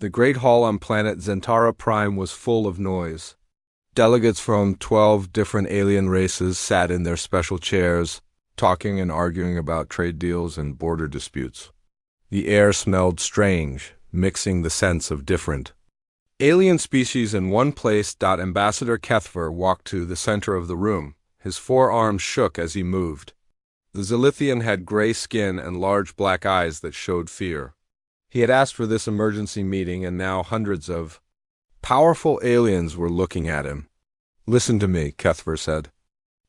The great hall on planet Zentara Prime was full of noise. Delegates from 12 different alien races sat in their special chairs, talking and arguing about trade deals and border disputes. The air smelled strange, mixing the scents of different alien species in one place. Ambassador Kethver walked to the center of the room. His forearms shook as he moved. The Zilithian had gray skin and large black eyes that showed fear. He had asked for this emergency meeting, and now hundreds of powerful aliens were looking at him. "Listen to me," Kethver said.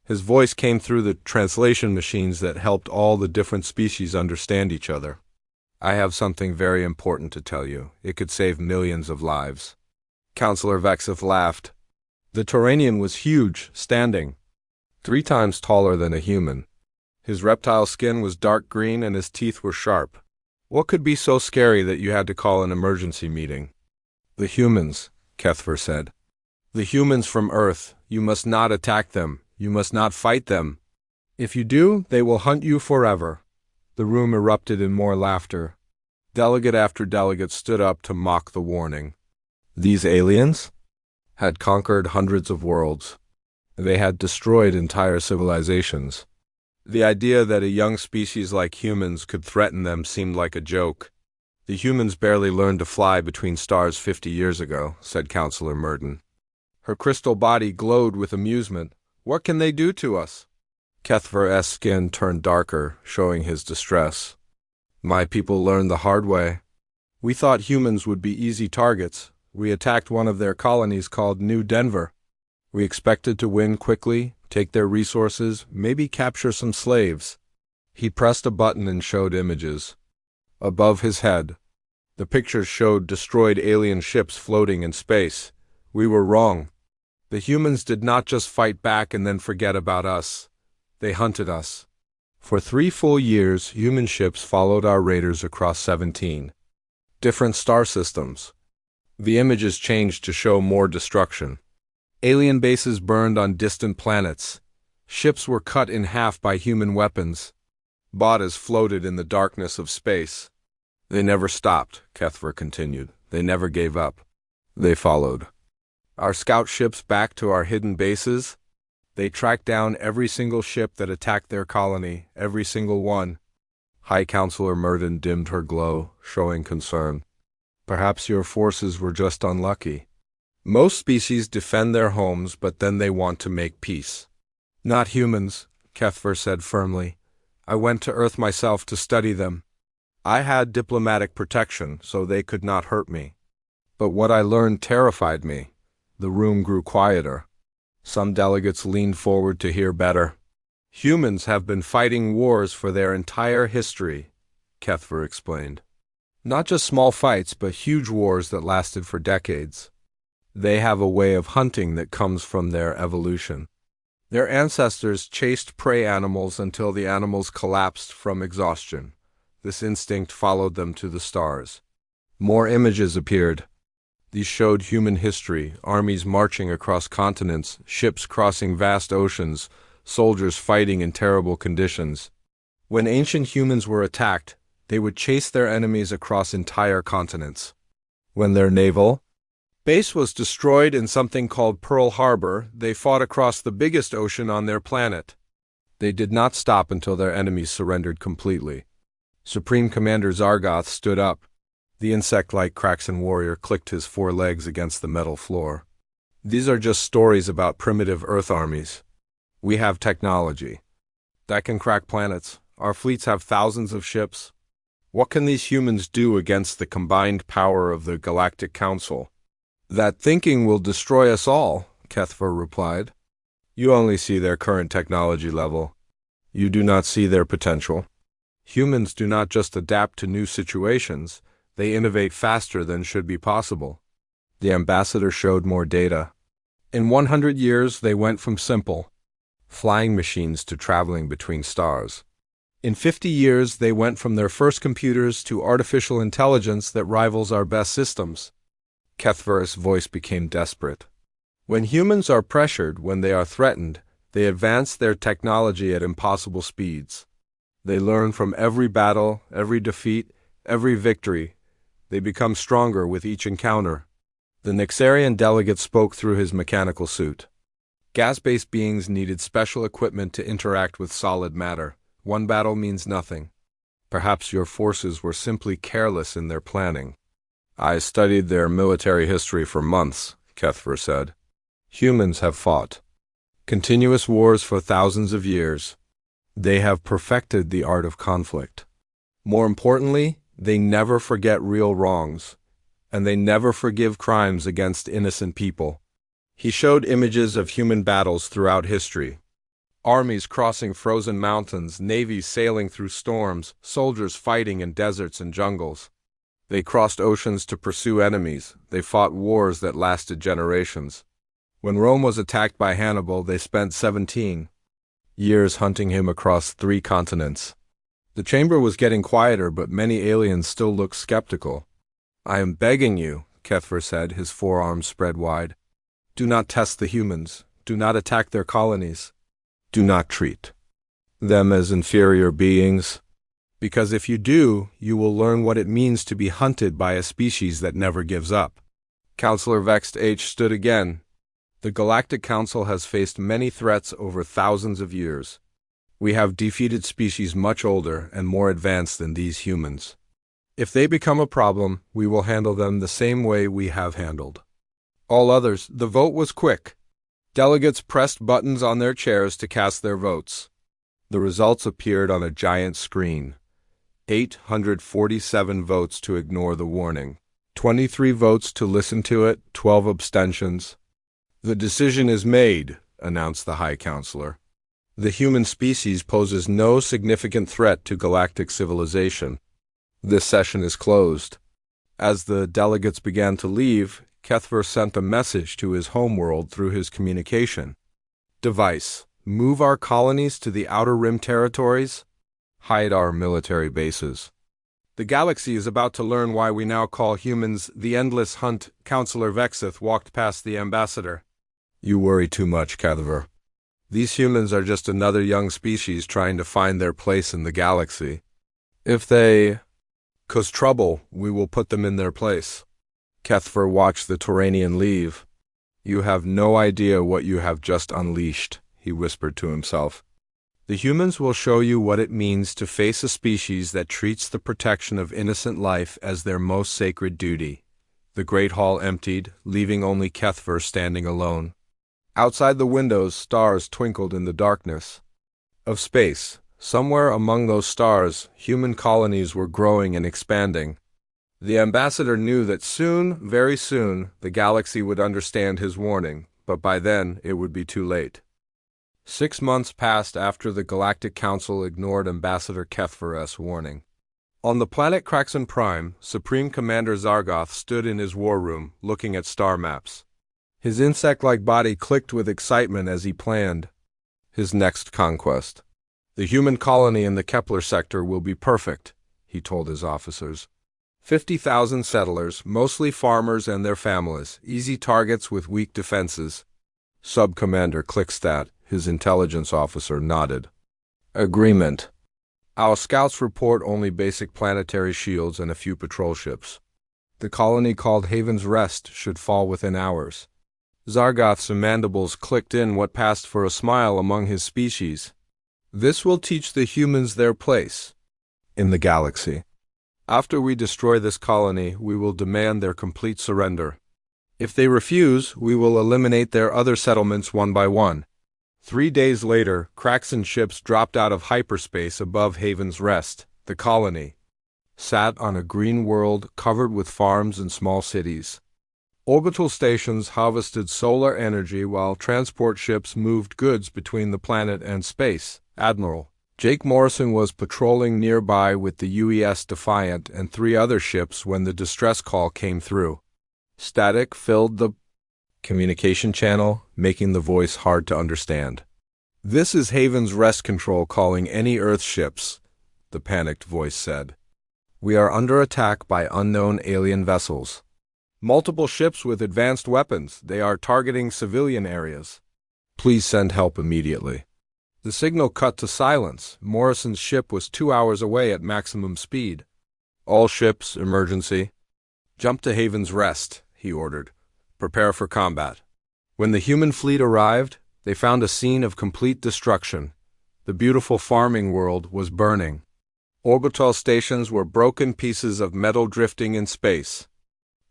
His voice came through the translation machines that helped all the different species understand each other. "I have something very important to tell you. It could save millions of lives." Counselor Vexif laughed. The Turanian was huge, standing 3 times taller than a human. His reptile skin was dark green and his teeth were sharp. "What could be so scary that you had to call an emergency meeting?" "The humans," Kethver said. "The humans from Earth. You must not attack them. You must not fight them. If you do, they will hunt you forever." The room erupted in more laughter. Delegate after delegate stood up to mock the warning. These aliens had conquered hundreds of worlds. They had destroyed entire civilizations. The idea that a young species like humans could threaten them seemed like a joke. "The humans barely learned to fly between stars 50 years ago," said Counselor Murden. Her crystal body glowed with amusement. "What can they do to us?" Kethver's skin turned darker, showing his distress. "My people learned the hard way. We thought humans would be easy targets. We attacked one of their colonies called New Denver. We expected to win quickly, take their resources, maybe capture some slaves." He pressed a button and showed images. Above his head, the pictures showed destroyed alien ships floating in space. "We were wrong. The humans did not just fight back and then forget about us. They hunted us. For 3 full years, human ships followed our raiders across 17 different star systems." The images changed to show more destruction. Alien bases burned on distant planets. Ships were cut in half by human weapons. Bodies floated in the darkness of space. "They never stopped," Kethver continued. "They never gave up. They followed our scout ships back to our hidden bases. They tracked down every single ship that attacked their colony, every single one." High Counselor Murden dimmed her glow, showing concern. "Perhaps your forces were just unlucky. Most species defend their homes, but then they want to make peace." "Not humans," Kethver said firmly. "I went to Earth myself to study them. I had diplomatic protection, so they could not hurt me. But what I learned terrified me." The room grew quieter. Some delegates leaned forward to hear better. "Humans have been fighting wars for their entire history," Kethver explained. "Not just small fights, but huge wars that lasted for decades. They have a way of hunting that comes from their evolution. Their ancestors chased prey animals until the animals collapsed from exhaustion. This instinct followed them to the stars." More images appeared. These showed human history, armies marching across continents, ships crossing vast oceans, soldiers fighting in terrible conditions. When ancient humans were attacked, they would chase their enemies across entire continents. When their naval base was destroyed in something called Pearl Harbor, they fought across the biggest ocean on their planet. They did not stop until their enemies surrendered completely. Supreme Commander Zargoth stood up. The insect-like Kraxan warrior clicked his 4 legs against the metal floor. "These are just stories about primitive Earth armies. We have technology that can crack planets. Our fleets have thousands of ships. What can these humans do against the combined power of the Galactic Council?" "That thinking will destroy us all," Kethver replied. "You only see their current technology level. You do not see their potential. Humans do not just adapt to new situations, they innovate faster than should be possible." The ambassador showed more data. In 100 years, they went from simple flying machines to traveling between stars. In 50 years, they went from their first computers to artificial intelligence that rivals our best systems. Kethver's voice became desperate. "When humans are pressured, when they are threatened, they advance their technology at impossible speeds. They learn from every battle, every defeat, every victory. They become stronger with each encounter. The Nixarian delegate spoke through his mechanical suit. Gas-based beings needed special equipment to interact with solid matter. One battle means nothing. Perhaps your forces were simply careless in their planning. I studied their military history for months, Kethver said. Humans have fought continuous wars for thousands of years. They have perfected the art of conflict. More importantly, they never forget real wrongs, and they never forgive crimes against innocent people. He showed images of human battles throughout history. Armies crossing frozen mountains, navies sailing through storms, soldiers fighting in deserts and jungles. They crossed oceans to pursue enemies. They fought wars that lasted generations. When Rome was attacked by Hannibal, they spent 17 years hunting him across 3 continents. The chamber was getting quieter, but many aliens still looked skeptical. I am begging you, Kethver said, his forearms spread wide. Do not test the humans. Do not attack their colonies. Do not treat them as inferior beings. Because if you do, you will learn what it means to be hunted by a species that never gives up. Counselor Vexed H stood again. The Galactic Council has faced many threats over thousands of years. We have defeated species much older and more advanced than these humans. If they become a problem, we will handle them the same way we have handled all others. The vote was quick. Delegates pressed buttons on their chairs to cast their votes. The results appeared on a giant screen. 847 votes to ignore the warning. 23 votes to listen to it, 12 abstentions. The decision is made, announced the High Counselor. The human species poses no significant threat to galactic civilization. This session is closed. As the delegates began to leave, Kethver sent a message to his homeworld through his communication device. Move our colonies to the Outer Rim territories. Hide our military bases. The galaxy is about to learn why we now call humans the endless hunt. Counselor Vexeth walked past the ambassador. You worry too much, Kethver. These humans are just another young species trying to find their place in the galaxy. If they cause trouble, we will put them in their place. Kethver watched the Turanian leave. You have no idea what you have just unleashed, he whispered to himself. The humans will show you what it means to face a species that treats the protection of innocent life as their most sacred duty. The great hall emptied, leaving only Kethver standing alone. Outside the windows, stars twinkled in the darkness of space. Somewhere among those stars, human colonies were growing and expanding. The ambassador knew that soon, very soon, the galaxy would understand his warning, but by then it would be too late. 6 months passed after the Galactic Council ignored Ambassador Kethver's warning. On the planet Kraxon Prime, Supreme Commander Zargoth stood in his war room, looking at star maps. His insect-like body clicked with excitement as he planned his next conquest. The human colony in the Kepler sector will be perfect, he told his officers. 50,000 settlers, mostly farmers and their families, easy targets with weak defenses. Sub-Commander Klickstadt, his intelligence officer, nodded. Agreement. Our scouts report only basic planetary shields and a few patrol ships. The colony called Haven's Rest should fall within hours. Zargoth's mandibles clicked in what passed for a smile among his species. This will teach the humans their place in the galaxy. After we destroy this colony, we will demand their complete surrender. If they refuse, we will eliminate their other settlements one by one. 3 days later, Kraxon ships dropped out of hyperspace above Haven's Rest. The colony sat on a green world covered with farms and small cities. Orbital stations harvested solar energy while transport ships moved goods between the planet and space. Admiral Jake Morrison was patrolling nearby with the UES Defiant and 3 other ships when the distress call came through. Static filled the communication channel, making the voice hard to understand. This is Haven's Rest Control calling any Earth ships, the panicked voice said. We are under attack by unknown alien vessels. Multiple ships with advanced weapons. They are targeting civilian areas. Please send help immediately. The signal cut to silence. Morrison's ship was 2 hours away at maximum speed. All ships, emergency. "Jump to Haven's Rest," he ordered. "Prepare for combat." When the human fleet arrived, they found a scene of complete destruction. The beautiful farming world was burning. Orbital stations were broken pieces of metal drifting in space.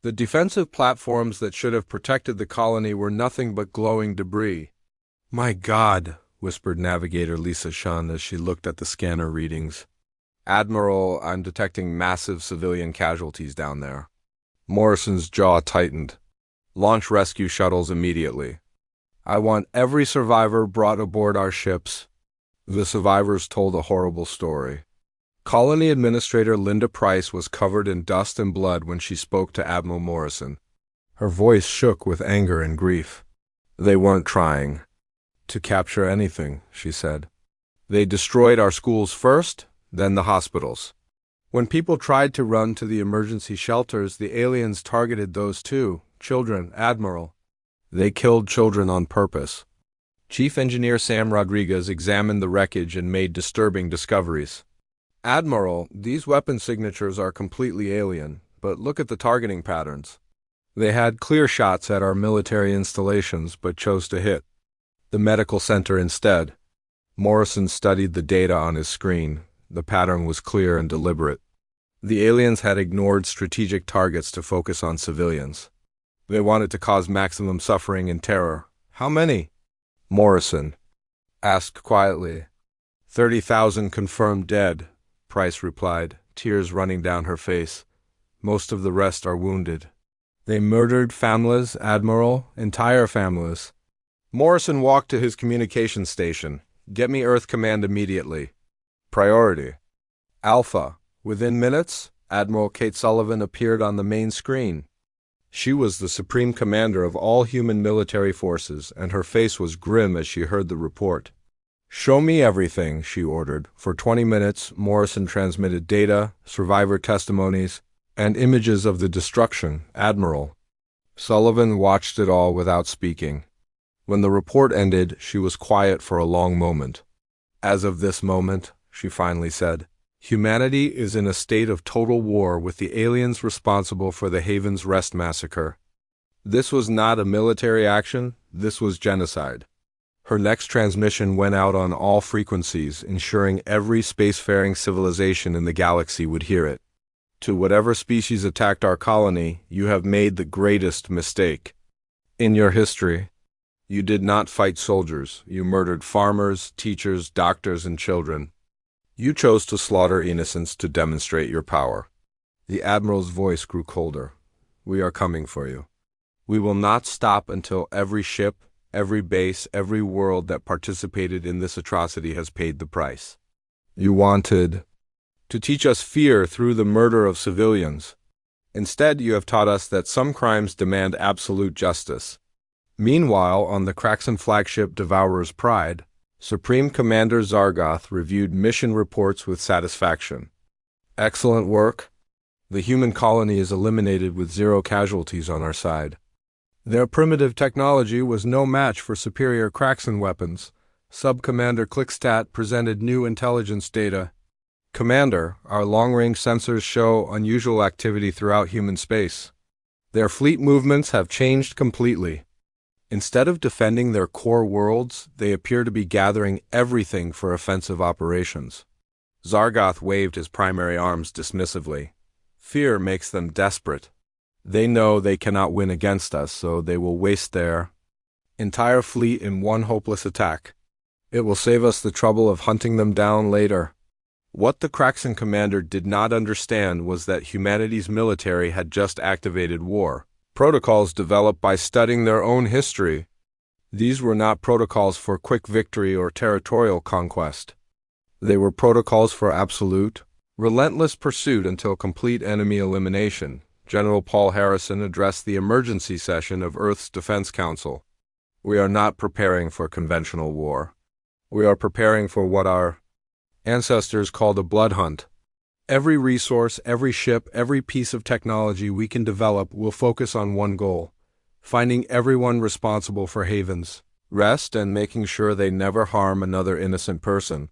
The defensive platforms that should have protected the colony were nothing but glowing debris. "My God," whispered Navigator Lisa Shun as she looked at the scanner readings. "Admiral, I'm detecting massive civilian casualties down there." Morrison's jaw tightened. "Launch rescue shuttles immediately. I want every survivor brought aboard our ships." The survivors told a horrible story. Colony Administrator Linda Price was covered in dust and blood when she spoke to Admiral Morrison. Her voice shook with anger and grief. "They weren't trying to capture anything," she said. "They destroyed our schools first, then the hospitals. When people tried to run to the emergency shelters, the aliens targeted those too. Children, Admiral. They killed children on purpose." Chief Engineer Sam Rodriguez examined the wreckage and made disturbing discoveries. "Admiral, these weapon signatures are completely alien, but look at the targeting patterns. They had clear shots at our military installations, but chose to hit the medical center instead." Morrison studied the data on his screen. The pattern was clear and deliberate. The aliens had ignored strategic targets to focus on civilians. They wanted to cause maximum suffering and terror. "How many?" Morrison asked quietly. 30,000 confirmed dead," Price replied, tears running down her face. "Most of the rest are wounded." "They murdered families, Admiral, entire families." Morrison walked to his communications station. "Get me Earth Command immediately. Priority. Alpha." Within minutes, Admiral Kate Sullivan appeared on the main screen. She was the supreme commander of all human military forces, and her face was grim as she heard the report. "Show me everything," she ordered. For 20 minutes, Morrison transmitted data, survivor testimonies, and images of the destruction. "Admiral." Sullivan watched it all without speaking. When the report ended, she was quiet for a long moment. "As of this moment," she finally said, "humanity is in a state of total war with the aliens responsible for the Haven's Rest massacre. This was not a military action, this was genocide." Her next transmission went out on all frequencies, ensuring every spacefaring civilization in the galaxy would hear it. "To whatever species attacked our colony, you have made the greatest mistake in your history. You did not fight soldiers. You murdered farmers, teachers, doctors, and children. You chose to slaughter innocents to demonstrate your power." The Admiral's voice grew colder. "We are coming for you. We will not stop until every ship, every base, every world that participated in this atrocity has paid the price. You wanted to teach us fear through the murder of civilians. Instead, you have taught us that some crimes demand absolute justice." Meanwhile, on the Kraxan flagship Devourer's Pride, Supreme Commander Zargoth reviewed mission reports with satisfaction. "Excellent work. The human colony is eliminated with 0 casualties on our side. Their primitive technology was no match for superior Kraxan weapons." Sub-Commander Clickstat presented new intelligence data. "Commander, our long-range sensors show unusual activity throughout human space. Their fleet movements have changed completely. Instead of defending their core worlds, they appear to be gathering everything for offensive operations." Zargoth waved his primary arms dismissively. "Fear makes them desperate. They know they cannot win against us, so they will waste their entire fleet in one hopeless attack. It will save us the trouble of hunting them down later." What the Kraxan commander did not understand was that humanity's military had just activated war protocols developed by studying their own history. These were not protocols for quick victory or territorial conquest. They were protocols for absolute, relentless pursuit until complete enemy elimination. General Paul Harrison addressed the emergency session of Earth's Defense Council. "We are not preparing for conventional war. We are preparing for what our ancestors called a blood hunt. Every resource, every ship, every piece of technology we can develop will focus on one goal: finding everyone responsible for Haven's Rest and making sure they never harm another innocent person."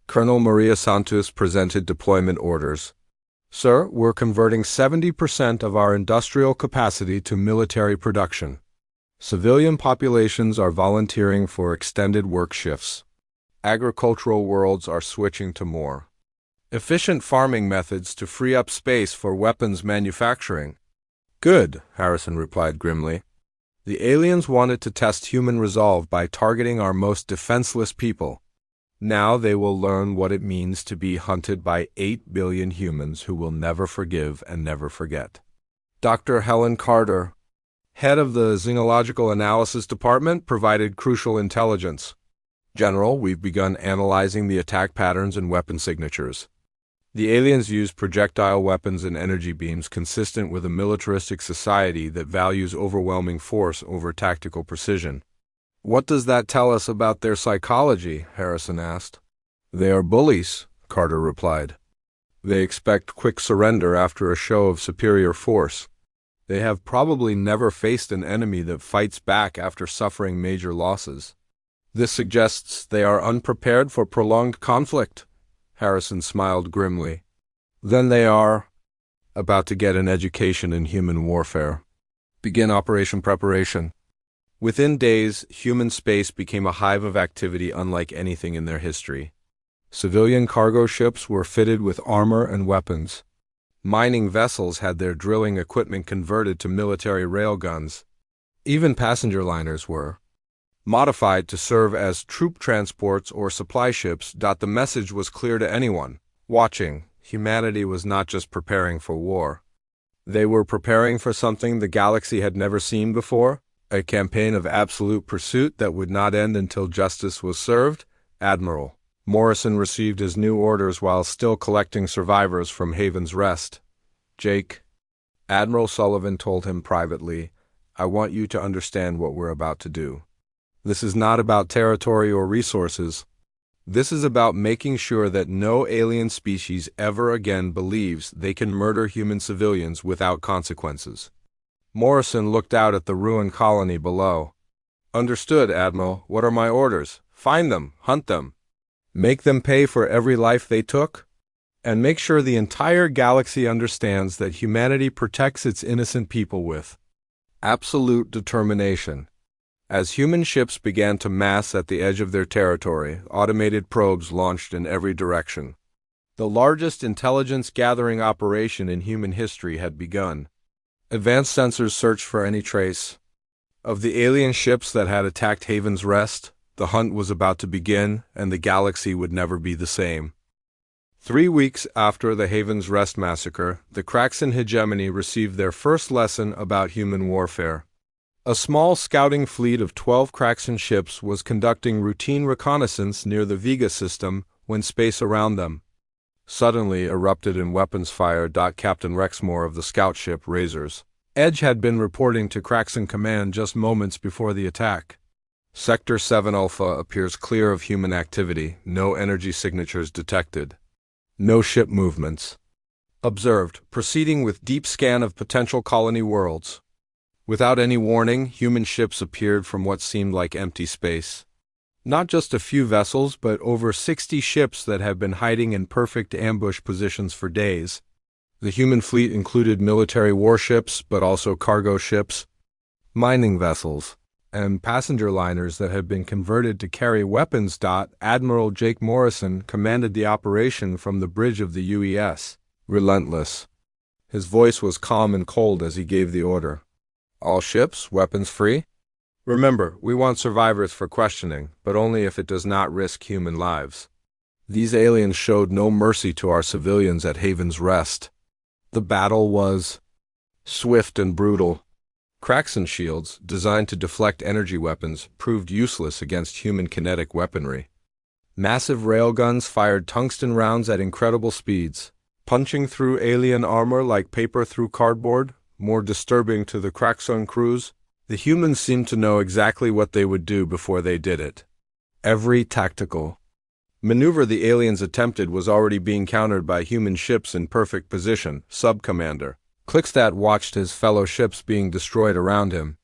Colonel Maria Santos presented deployment orders. Sir, we're converting 70% of our industrial capacity to military production. Civilian populations are volunteering for extended work shifts. Agricultural worlds are switching to more efficient farming methods to free up space for weapons manufacturing. Good, Harrison replied grimly. The aliens wanted to test human resolve by targeting our most defenseless people. Now they will learn what it means to be hunted by 8 billion humans who will never forgive and never forget. Dr. Helen Carter, head of the Xenological Analysis Department, provided crucial intelligence. General, we've begun analyzing the attack patterns and weapon signatures. The aliens use projectile weapons and energy beams consistent with a militaristic society that values overwhelming force over tactical precision. What does that tell us about their psychology? Harrison asked. They are bullies, Carter replied. They expect quick surrender after a show of superior force. They have probably never faced an enemy that fights back after suffering major losses. This suggests they are unprepared for prolonged conflict. Harrison smiled grimly. Then they are about to get an education in human warfare. Begin operation preparation. Within days, human space became a hive of activity unlike anything in their history. Civilian cargo ships were fitted with armor and weapons. Mining vessels had their drilling equipment converted to military railguns. Even passenger liners were modified to serve as troop transports or supply ships. The message was clear to anyone watching. Humanity was not just preparing for war. They were preparing for something the galaxy had never seen before, a campaign of absolute pursuit that would not end until justice was served. Admiral Morrison received his new orders while still collecting survivors from Haven's Rest. Jake, Admiral Sullivan told him privately, I want you to understand what we're about to do. This is not about territory or resources. This is about making sure that no alien species ever again believes they can murder human civilians without consequences. Morrison looked out at the ruined colony below. Understood, Admiral. What are my orders? Find them, hunt them. Make them pay for every life they took? And make sure the entire galaxy understands that humanity protects its innocent people with absolute determination. As human ships began to mass at the edge of their territory, automated probes launched in every direction. The largest intelligence-gathering operation in human history had begun. Advanced sensors searched for any trace of the alien ships that had attacked Haven's Rest. The hunt was about to begin, and the galaxy would never be the same. 3 weeks after the Haven's Rest massacre, the Kraxan hegemony received their first lesson about human warfare. A small scouting fleet of 12 Kraxan ships was conducting routine reconnaissance near the Vega system when space around them suddenly erupted in weapons fire. Captain Rexmore of the scout ship Razor's Edge had been reporting to Kraxan Command just moments before the attack. Sector 7 Alpha appears clear of human activity, no energy signatures detected. No ship movements observed, proceeding with deep scan of potential colony worlds. Without any warning, human ships appeared from what seemed like empty space. Not just a few vessels, but over 60 ships that had been hiding in perfect ambush positions for days. The human fleet included military warships, but also cargo ships, mining vessels, and passenger liners that had been converted to carry weapons. Admiral Jake Morrison commanded the operation from the bridge of the UES, relentless. His voice was calm and cold as he gave the order. All ships, weapons free? Remember, we want survivors for questioning, but only if it does not risk human lives. These aliens showed no mercy to our civilians at Haven's Rest. The battle was swift and brutal. Kraxan shields, designed to deflect energy weapons, proved useless against human kinetic weaponry. Massive railguns fired tungsten rounds at incredible speeds, punching through alien armor like paper through cardboard. More disturbing to the Kraxan crews, the humans seemed to know exactly what they would do before they did it. Every tactical maneuver the aliens attempted was already being countered by human ships in perfect position. Sub-Commander Clickstad watched his fellow ships being destroyed around him.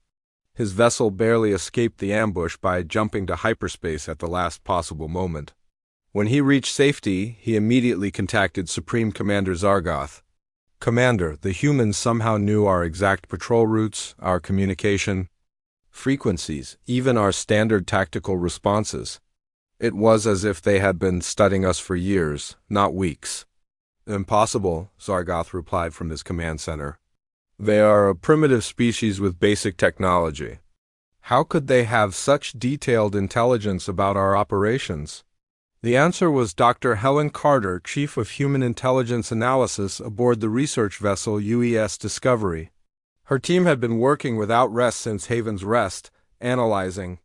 His vessel barely escaped the ambush by jumping to hyperspace at the last possible moment. When he reached safety, he immediately contacted Supreme Commander Zargoth. Commander, the humans somehow knew our exact patrol routes, our communication frequencies, even our standard tactical responses. It was as if they had been studying us for years, not weeks. Impossible, Zargoth replied from his command center. They are a primitive species with basic technology. How could they have such detailed intelligence about our operations? The answer was Dr. Helen Carter, Chief of Human Intelligence Analysis aboard the research vessel UES Discovery. Her team had been working without rest since Haven's Rest, analyzing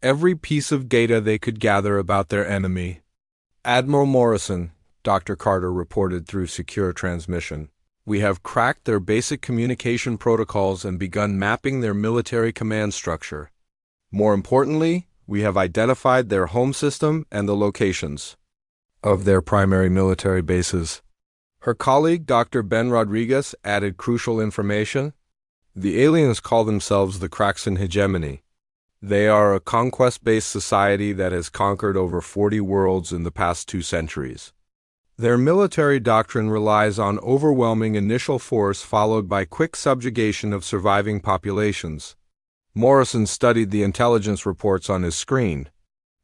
every piece of data they could gather about their enemy. Admiral Morrison, Dr. Carter reported through secure transmission. We have cracked their basic communication protocols and begun mapping their military command structure. More importantly, we have identified their home system and the locations of their primary military bases. Her colleague, Dr. Ben Rodriguez, added crucial information. The aliens call themselves the Kraxan Hegemony. They are a conquest-based society that has conquered over 40 worlds in the past 2 centuries. Their military doctrine relies on overwhelming initial force followed by quick subjugation of surviving populations. Morrison studied the intelligence reports on his screen.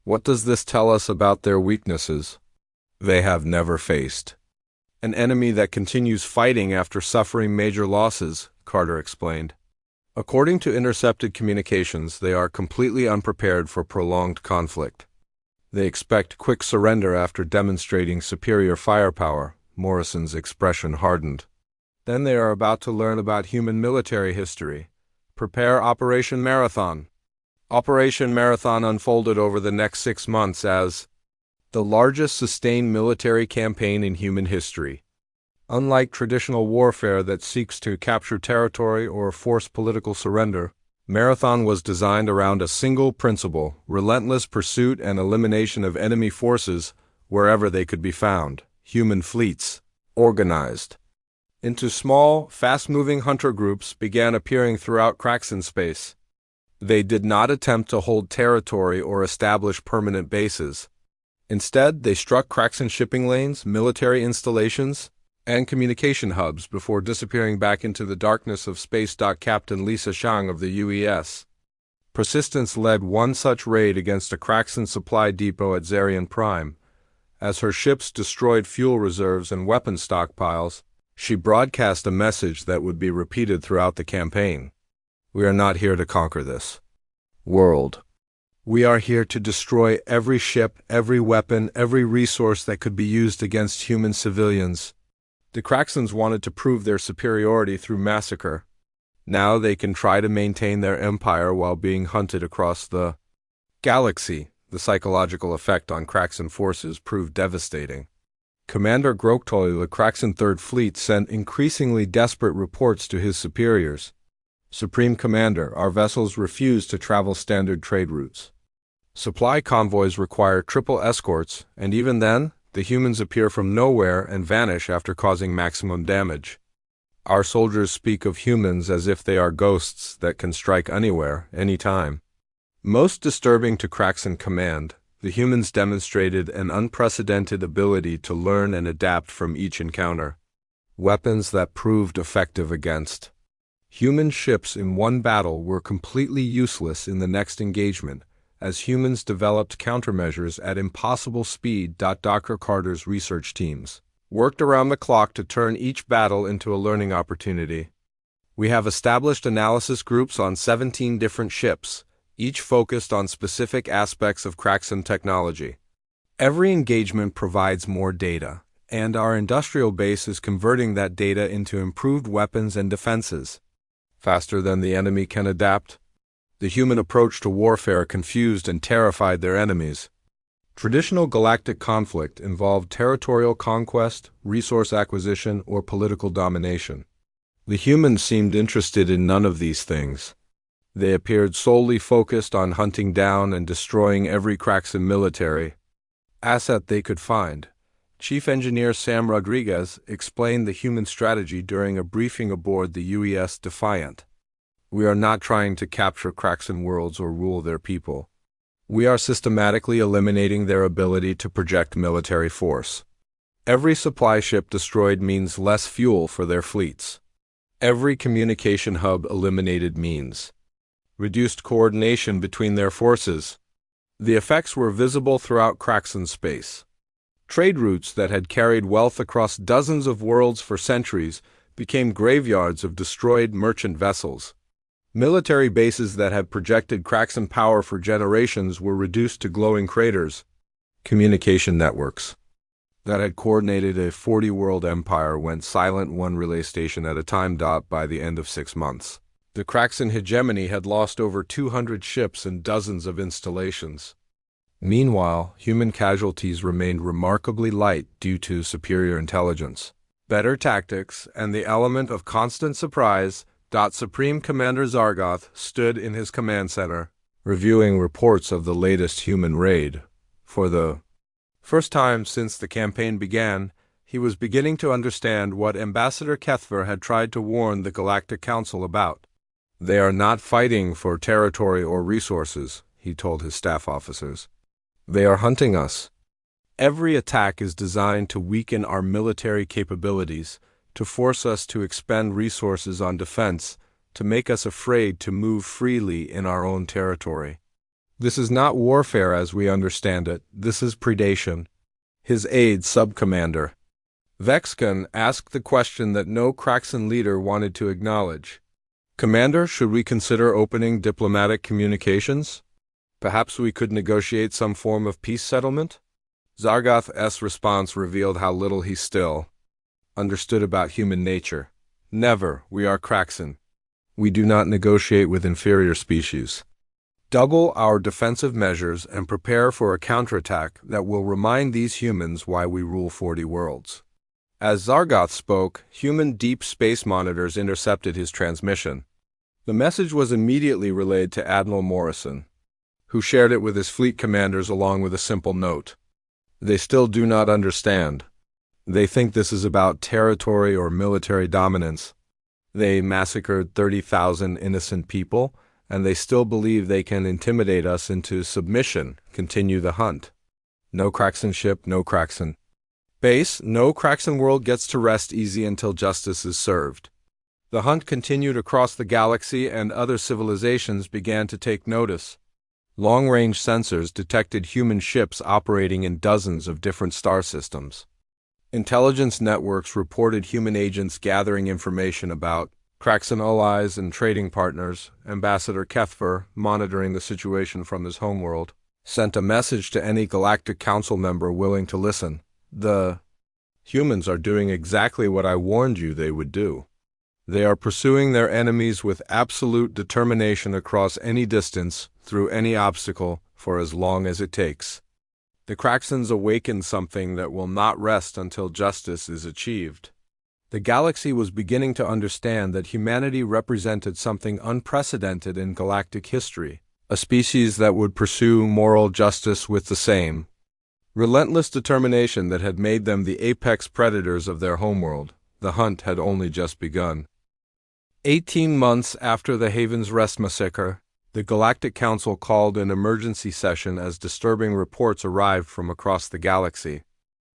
What does this tell us about their weaknesses? They have never faced an enemy that continues fighting after suffering major losses, Carter explained. According to intercepted communications, they are completely unprepared for prolonged conflict. They expect quick surrender after demonstrating superior firepower. Morrison's expression hardened. Then they are about to learn about human military history. Prepare Operation Marathon. Operation Marathon unfolded over the next 6 months as the largest sustained military campaign in human history. Unlike traditional warfare that seeks to capture territory or force political surrender, Marathon was designed around a single principle: relentless pursuit and elimination of enemy forces wherever they could be found. Human fleets, organized into small, fast-moving hunter groups, began appearing throughout Kraxan space. They did not attempt to hold territory or establish permanent bases. Instead, they struck Kraxan shipping lanes, military installations, and communication hubs before disappearing back into the darkness of space. Captain Lisa Shang of the UES Persistence led one such raid against a Kraxan supply depot at Zarian Prime. As her ships destroyed fuel reserves and weapon stockpiles, she broadcast a message that would be repeated throughout the campaign. We are not here to conquer this world. We are here to destroy every ship, every weapon, every resource that could be used against human civilians. The Kraxans wanted to prove their superiority through massacre. Now they can try to maintain their empire while being hunted across the galaxy. The psychological effect on Kraxan forces proved devastating. Commander Groktoy, the Kraxan Third Fleet, sent increasingly desperate reports to his superiors. Supreme Commander, our vessels refuse to travel standard trade routes. Supply convoys require triple escorts, and even then, the humans appear from nowhere and vanish after causing maximum damage. Our soldiers speak of humans as if they are ghosts that can strike anywhere, anytime. Most disturbing to Kraxan command, the humans demonstrated an unprecedented ability to learn and adapt from each encounter. Weapons that proved effective against human ships in one battle were completely useless in the next engagement, as humans developed countermeasures at impossible speed. Dr. Carter's research teams worked around the clock to turn each battle into a learning opportunity. We have established analysis groups on 17 different ships, each focused on specific aspects of Kraxan technology. Every engagement provides more data, and our industrial base is converting that data into improved weapons and defenses. Faster than the enemy can adapt. The human approach to warfare confused and terrified their enemies. Traditional galactic conflict involved territorial conquest, resource acquisition, or political domination. The humans seemed interested in none of these things. They appeared solely focused on hunting down and destroying every Kraxan military asset they could find. Chief Engineer Sam Rodriguez explained the human strategy during a briefing aboard the UES Defiant. We are not trying to capture Kraxan worlds or rule their people. We are systematically eliminating their ability to project military force. Every supply ship destroyed means less fuel for their fleets. Every communication hub eliminated means reduced coordination between their forces. The effects were visible throughout Craxan space. Trade routes that had carried wealth across dozens of worlds for centuries became graveyards of destroyed merchant vessels. Military bases that had projected Craxan power for generations were reduced to glowing craters. Communication networks that had coordinated a 40-world empire went silent one relay station at a time. By the end of 6 months, the Craxan hegemony had lost over 200 ships and dozens of installations. Meanwhile, human casualties remained remarkably light due to superior intelligence, better tactics, and the element of constant surprise. Supreme Commander Zargoth stood in his command center, reviewing reports of the latest human raid. For the first time since the campaign began, he was beginning to understand what Ambassador Kethver had tried to warn the Galactic Council about. They are not fighting for territory or resources, he told his staff officers. They are hunting us. Every attack is designed to weaken our military capabilities, to force us to expend resources on defense, to make us afraid to move freely in our own territory. This is not warfare as we understand it, this is predation. His aide, Sub-Commander Vexcan, asked the question that no Craxan leader wanted to acknowledge. Commander, should we consider opening diplomatic communications? Perhaps we could negotiate some form of peace settlement? Zargoth's response revealed how little he still understood about human nature. Never, we are Craxan. We do not negotiate with inferior species. Double our defensive measures and prepare for a counterattack that will remind these humans why we rule 40 worlds. As Zargoth spoke, human deep space monitors intercepted his transmission. The message was immediately relayed to Admiral Morrison, who shared it with his fleet commanders along with a simple note. They still do not understand. They think this is about territory or military dominance. They massacred 30,000 innocent people, and they still believe they can intimidate us into submission, continue the hunt. No Craxan ship, no Craxan base, no Craxan world gets to rest easy until justice is served. The hunt continued across the galaxy, and other civilizations began to take notice. Long-range sensors detected human ships operating in dozens of different star systems. Intelligence networks reported human agents gathering information about Craxan allies and trading partners. Ambassador Kethver, monitoring the situation from his homeworld, sent a message to any Galactic Council member willing to listen. The humans are doing exactly what I warned you they would do. They are pursuing their enemies with absolute determination across any distance, through any obstacle, for as long as it takes. The Craxans awakened something that will not rest until justice is achieved. The galaxy was beginning to understand that humanity represented something unprecedented in galactic history, a species that would pursue moral justice with the same relentless determination that had made them the apex predators of their homeworld. The hunt had only just begun. 18 months after the Haven's Rest massacre, the Galactic Council called an emergency session as disturbing reports arrived from across the galaxy.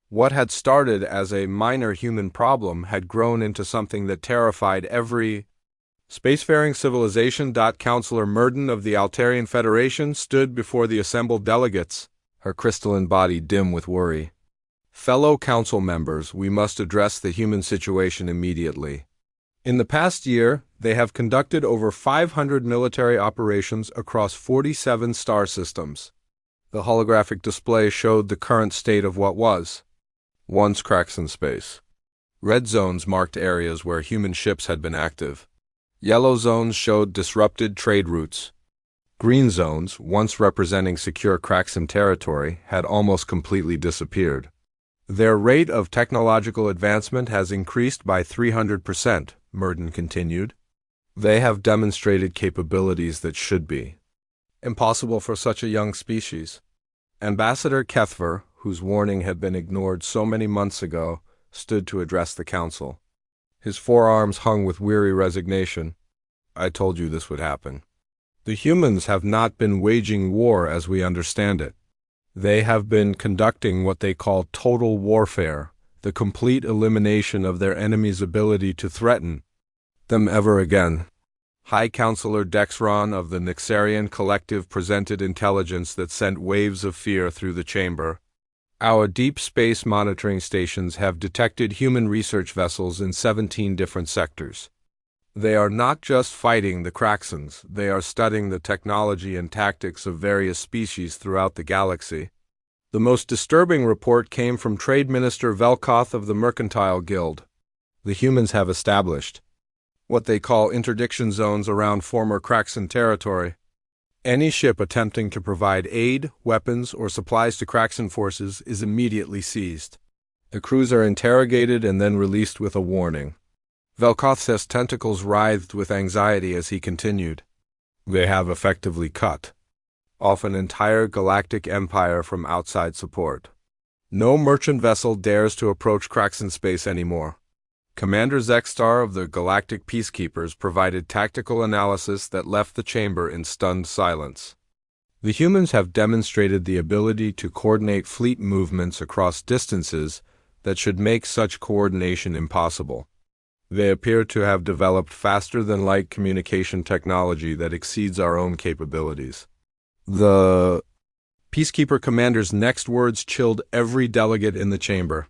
What had started as a minor human problem had grown into something that terrified every spacefaring civilization. Counselor Murden of the Altarian Federation stood before the assembled delegates, her crystalline body dim with worry. Fellow council members, we must address the human situation immediately. In the past year, they have conducted over 500 military operations across 47 star systems. The holographic display showed the current state of what was once Craxan space. Red zones marked areas where human ships had been active. Yellow zones showed disrupted trade routes. Green zones, once representing secure Craxan territory, had almost completely disappeared. Their rate of technological advancement has increased by 300%, Murden continued. They have demonstrated capabilities that should be impossible for such a young species. Ambassador Kethver, whose warning had been ignored so many months ago, stood to address the council. His forearms hung with weary resignation. I told you this would happen. The humans have not been waging war as we understand it. They have been conducting what they call total warfare. the complete elimination of their enemy's ability to threaten them ever again. High Counselor Dexron of the Nixarian Collective presented intelligence that sent waves of fear through the chamber. Our deep space monitoring stations have detected human research vessels in 17 different sectors. They are not just fighting the Kraxans, they are studying the technology and tactics of various species throughout the galaxy. The most disturbing report came from Trade Minister Velkoth of the Mercantile Guild. The humans have established what they call interdiction zones around former Kraxan territory. Any ship attempting to provide aid, weapons, or supplies to Kraxan forces is immediately seized. The crews are interrogated and then released with a warning. Velkoth's tentacles writhed with anxiety as he continued. They have effectively cut off an entire galactic empire from outside support. No merchant vessel dares to approach Kraxan space anymore. Commander Zexstar of the Galactic Peacekeepers provided tactical analysis that left the chamber in stunned silence. The humans have demonstrated the ability to coordinate fleet movements across distances that should make such coordination impossible. They appear to have developed faster-than-light communication technology that exceeds our own capabilities. The Peacekeeper commander's next words chilled every delegate in the chamber.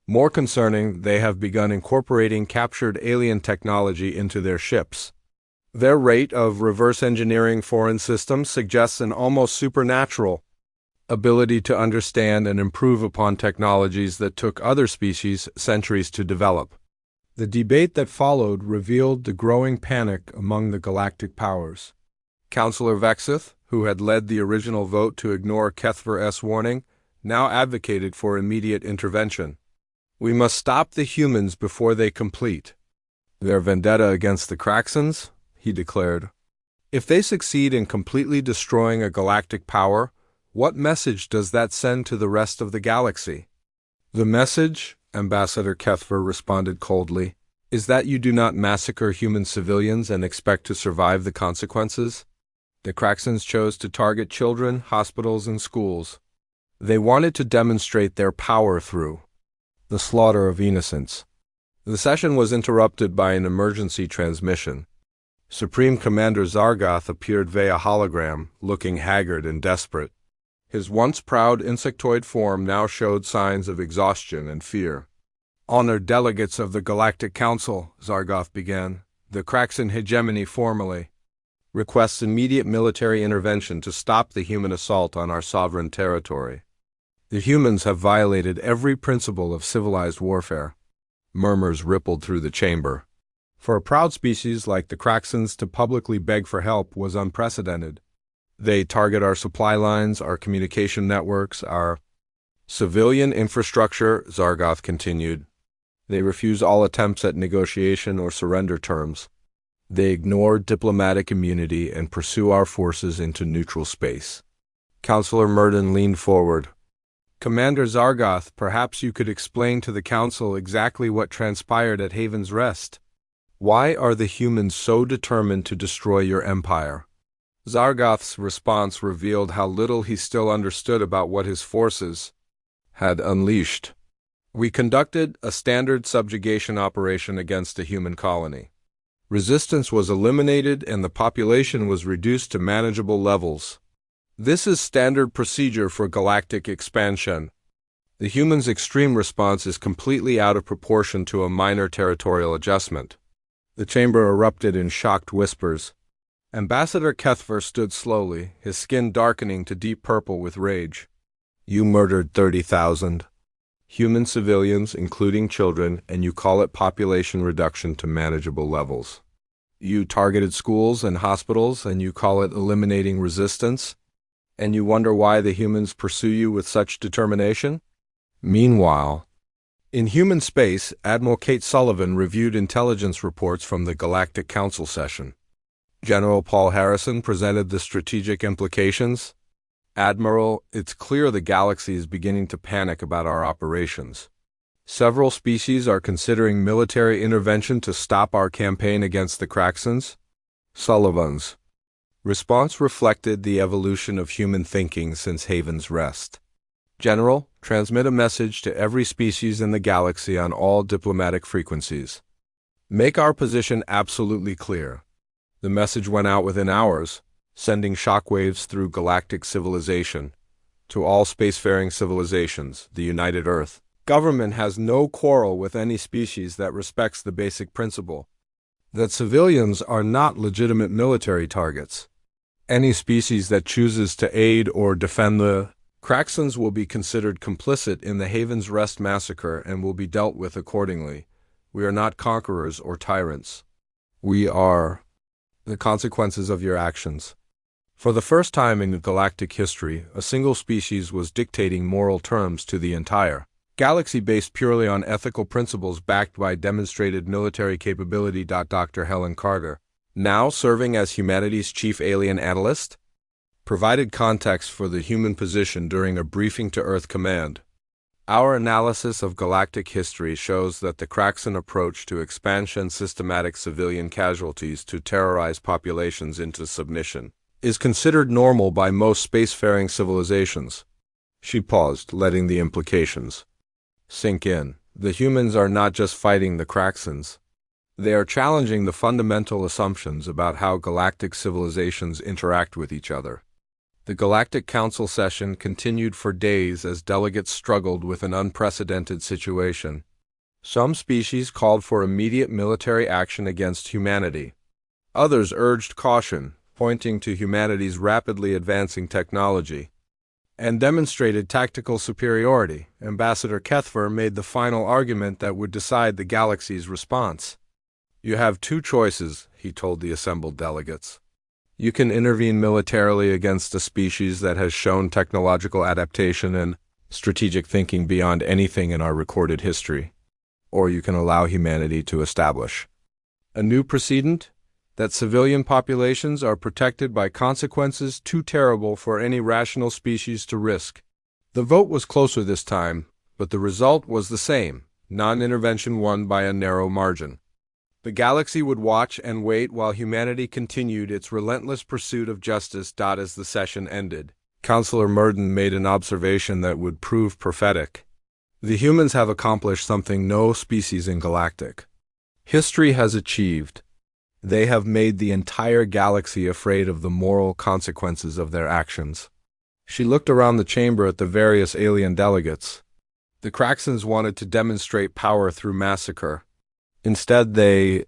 More concerning, they have begun incorporating captured alien technology into their ships. Their rate of reverse engineering foreign systems suggests an almost supernatural ability to understand and improve upon technologies that took other species centuries to develop. The debate that followed revealed the growing panic among the galactic powers. Counselor Vexith, who had led the original vote to ignore Kethver's warning, now advocated for immediate intervention. We must stop the humans before they complete their vendetta against the Kraxans, he declared. If they succeed in completely destroying a galactic power, what message does that send to the rest of the galaxy? The message, Ambassador Kethver responded coldly, is that you do not massacre human civilians and expect to survive the consequences. The Kraxans chose to target children, hospitals, and schools. They wanted to demonstrate their power through the slaughter of innocents. The session was interrupted by an emergency transmission. Supreme Commander Zargoth appeared via hologram, looking haggard and desperate. His once proud insectoid form now showed signs of exhaustion and fear. Honored delegates of the Galactic Council, Zargoth began, the Kraxan hegemony formally requests immediate military intervention to stop the human assault on our sovereign territory. The humans have violated every principle of civilized warfare. Murmurs rippled through the chamber. For a proud species like the Kraxans to publicly beg for help was unprecedented. They target our supply lines, our communication networks, our civilian infrastructure, Zargoth continued. They refuse all attempts at negotiation or surrender terms. They ignore diplomatic immunity and pursue our forces into neutral space. Counselor Murden leaned forward. Commander Zargoth, perhaps you could explain to the Council exactly what transpired at Haven's Rest. Why are the humans so determined to destroy your empire? Zargoth's response revealed how little he still understood about what his forces had unleashed. We conducted a standard subjugation operation against a human colony. Resistance was eliminated and the population was reduced to manageable levels. This is standard procedure for galactic expansion. The humans' extreme response is completely out of proportion to a minor territorial adjustment. The chamber erupted in shocked whispers. Ambassador Kethver stood slowly, his skin darkening to deep purple with rage. You murdered 30,000 human civilians, including children, and you call it population reduction to manageable levels. You targeted schools and hospitals, and you call it eliminating resistance, and you wonder why the humans pursue you with such determination? Meanwhile, in human space, Admiral Kate Sullivan reviewed intelligence reports from the Galactic Council session. General Paul Harrison presented the strategic implications. Admiral, it's clear the galaxy is beginning to panic about our operations. Several species are considering military intervention to stop our campaign against the Kraxans. Sullivan's response reflected the evolution of human thinking since Haven's Rest. General, transmit a message to every species in the galaxy on all diplomatic frequencies. Make our position absolutely clear. The message went out within hours, sending shockwaves through galactic civilization. To all spacefaring civilizations, the United Earth government has no quarrel with any species that respects the basic principle that civilians are not legitimate military targets. Any species that chooses to aid or defend the Craxans will be considered complicit in the Haven's Rest massacre and will be dealt with accordingly. We are not conquerors or tyrants. We are the consequences of your actions. For the first time in galactic history, a single species was dictating moral terms to the entire galaxy based purely on ethical principles backed by demonstrated military capability. Dr. Helen Carter, now serving as humanity's chief alien analyst, provided context for the human position during a briefing to Earth Command. Our analysis of galactic history shows that the Craxan approach to expansion systematic civilian casualties to terrorize populations into submission is considered normal by most spacefaring civilizations. She paused, letting the implications sink in. The humans are not just fighting the Craxans. They are challenging the fundamental assumptions about how galactic civilizations interact with each other. The Galactic Council session continued for days as delegates struggled with an unprecedented situation. Some species called for immediate military action against humanity. Others urged caution, pointing to humanity's rapidly advancing technology and demonstrated tactical superiority. Ambassador Kethver made the final argument that would decide the galaxy's response. You have two choices, he told the assembled delegates. You can intervene militarily against a species that has shown technological adaptation and strategic thinking beyond anything in our recorded history. Or you can allow humanity to establish a new precedent that civilian populations are protected by consequences too terrible for any rational species to risk. The vote was closer this time, but the result was the same. Non-intervention won by a narrow margin. The galaxy would watch and wait while humanity continued its relentless pursuit of justice. As the session ended, Counselor Murden made an observation that would prove prophetic. The humans have accomplished something no species in galactic history has achieved. They have made the entire galaxy afraid of the moral consequences of their actions. She looked around the chamber at the various alien delegates. The Craxans wanted to demonstrate power through massacre. Instead, they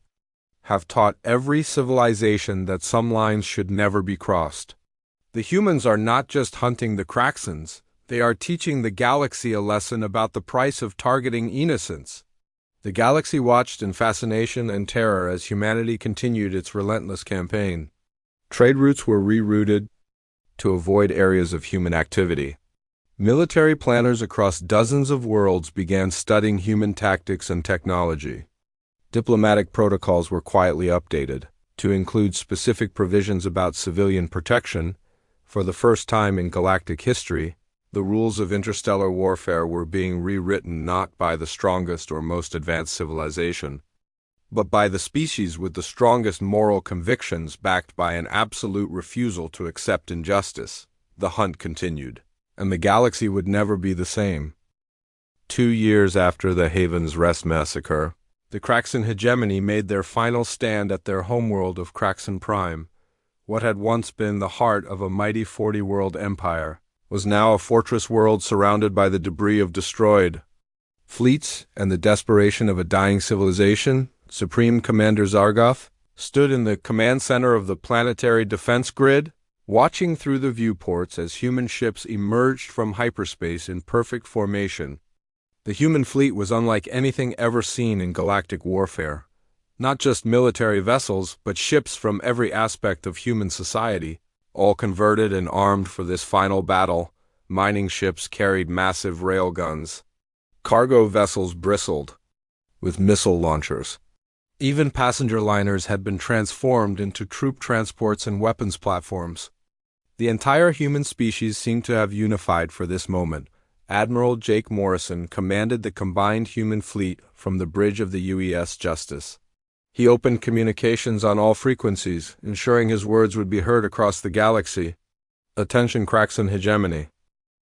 have taught every civilization that some lines should never be crossed. The humans are not just hunting the Craxans, they are teaching the galaxy a lesson about the price of targeting innocence. The galaxy watched in fascination and terror as humanity continued its relentless campaign. Trade routes were rerouted to avoid areas of human activity. Military planners across dozens of worlds began studying human tactics and technology. Diplomatic protocols were quietly updated to include specific provisions about civilian protection. For the first time in galactic history, the rules of interstellar warfare were being rewritten not by the strongest or most advanced civilization, but by the species with the strongest moral convictions backed by an absolute refusal to accept injustice. The hunt continued, and the galaxy would never be the same. 2 years after the Haven's Rest massacre, the Craxan hegemony made their final stand at their homeworld of Craxan Prime. What had once been the heart of a mighty 40-world empire was now a fortress world surrounded by the debris of destroyed fleets and the desperation of a dying civilization. Supreme Commander Zargoth stood in the command center of the planetary defense grid, watching through the viewports as human ships emerged from hyperspace in perfect formation. The human fleet was unlike anything ever seen in galactic warfare. Not just military vessels, but ships from every aspect of human society, all converted and armed for this final battle. Mining ships carried massive railguns. Cargo vessels bristled with missile launchers. Even passenger liners had been transformed into troop transports and weapons platforms. The entire human species seemed to have unified for this moment. Admiral Jake Morrison commanded the combined human fleet from the bridge of the UES Justice. He opened communications on all frequencies, ensuring his words would be heard across the galaxy. Attention Craxan hegemony.